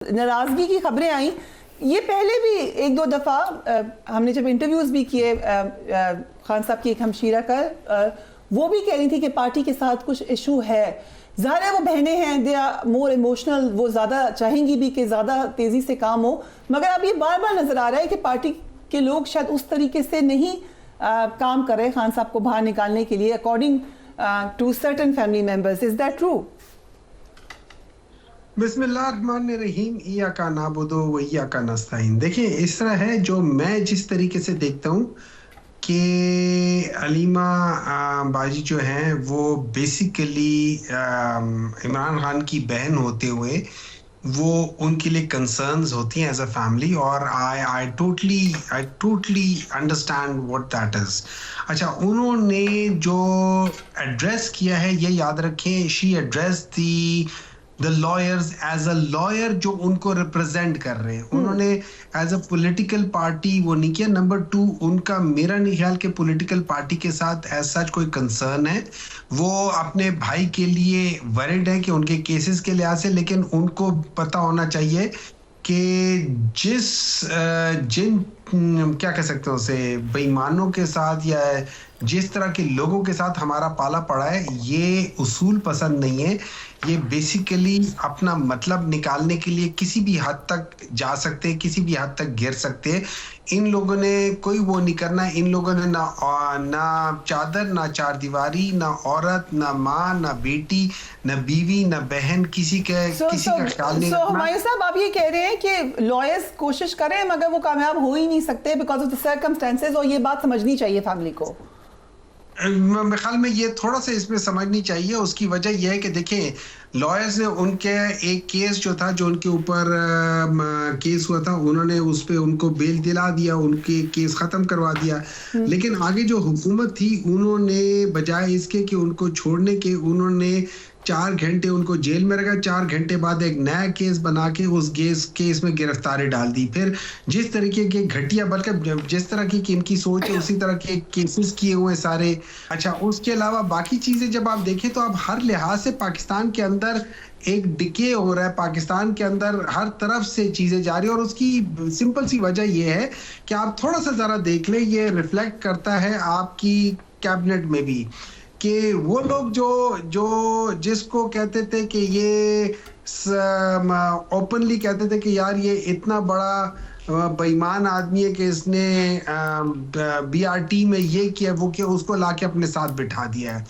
नाराजगी की खबरें आई। ये पहले भी एक दो दफ़ा हमने जब इंटरव्यूज़ भी किए खान साहब की एक हमशीरा का, वो भी कह रही थी कि पार्टी के साथ कुछ इशू है। ज़ाहिर है वो बहनें हैं, दे आर मोर इमोशनल, वो ज़्यादा चाहेंगी भी कि ज़्यादा तेज़ी से काम हो, मगर अब ये बार बार नज़र आ रहा है कि पार्टी के लोग शायद उस तरीके से नहीं काम कर रहे खान साहब को बाहर निकालने के लिए, according to certain family members. Is that true? बिस्मिल्लाहिर्रहमानिर्रहीम, इय्याका नअबुदु व इय्याका नस्तईन। देखिए, इस तरह है, जो मैं जिस तरीके से देखता हूँ कि अलीमा बाजी जो हैं वो बेसिकली इमरान खान की बहन होते हुए वो उनके लिए कंसर्न्स होती हैं एज अ फैमिली, और I totally understand what that is. अच्छा, उन्होंने जो एड्रेस किया है, ये याद रखें, she address the lawyers as a lawyer जो उनको रिप्रेजेंट कर रहे हैं। उन्होंने एज अ पॉलिटिकल पार्टी वो नहीं किया। नंबर 2, उनका मेरा नहीं ख्याल कि पॉलिटिकल पार्टी के साथ एज सच कोई कंसर्न है। वो अपने भाई के लिए वरिड है कि उनके केसेस के लिहाज से, लेकिन उनको पता होना चाहिए कि जिन क्या कह सकते हैं उसे, बेईमानों के साथ या जिस तरह के लोगों के साथ हमारा पाला पड़ा है, ये उसूल पसंद नहीं है। ये बेसिकली अपना मतलब निकालने के लिए किसी भी हद तक जा सकते हैं, किसी भी हद तक गिर सकते हैं। इन लोगों ने कोई वो नहीं करना है। इन लोगों ने ना चादर, ना चार दीवारी, ना औरत, ना माँ, ना बेटी, ना बीवी, ना बहन, किसी का ख्याल नहीं रखना। हुमायूं साहब, आप ये कह रहे हैं कि लॉयर्स कोशिश करें मगर वो कामयाब हो ही नहीं सकते बिकॉज ऑफ द सर्कमस्टेंसेस, और ये बात समझनी चाहिए फैमिली को। मेरे ख्याल में ये थोड़ा सा इसमें समझनी चाहिए। उसकी वजह यह है कि देखें, लॉयर्स ने उनके एक केस जो था, जो उनके ऊपर केस हुआ था, उन्होंने उस पे उनको बेल दिला दिया, उनके केस खत्म करवा दिया। लेकिन आगे जो हुकूमत थी, उन्होंने बजाय इसके कि उनको छोड़ने के, उन्होंने 4 घंटे उनको जेल में रखा। 4 घंटे बाद एक नया केस बना के उस केस में गिरफ्तारी डाल दी। फिर जिस तरीके के घटिया, बल्कि जिस तरह की इनकी सोच है, उसी तरह के केसेस किए हुए सारे। अच्छा, उसके अलावा बाकी चीजें जब आप देखें तो आप हर लिहाज से पाकिस्तान के अंदर एक डिके हो रहा है। पाकिस्तान के अंदर हर तरफ से चीजें जा रही है, और उसकी सिंपल सी वजह यह है कि आप थोड़ा सा जरा देख लें, ये रिफ्लेक्ट करता है आपकी कैबिनेट में भी, कि वो लोग जो जिसको कहते थे कि ये ओपनली कहते थे कि यार ये इतना बड़ा बेईमान आदमी है कि इसने बीआरटी में ये किया वो किया, उसको लाके अपने साथ बिठा दिया है।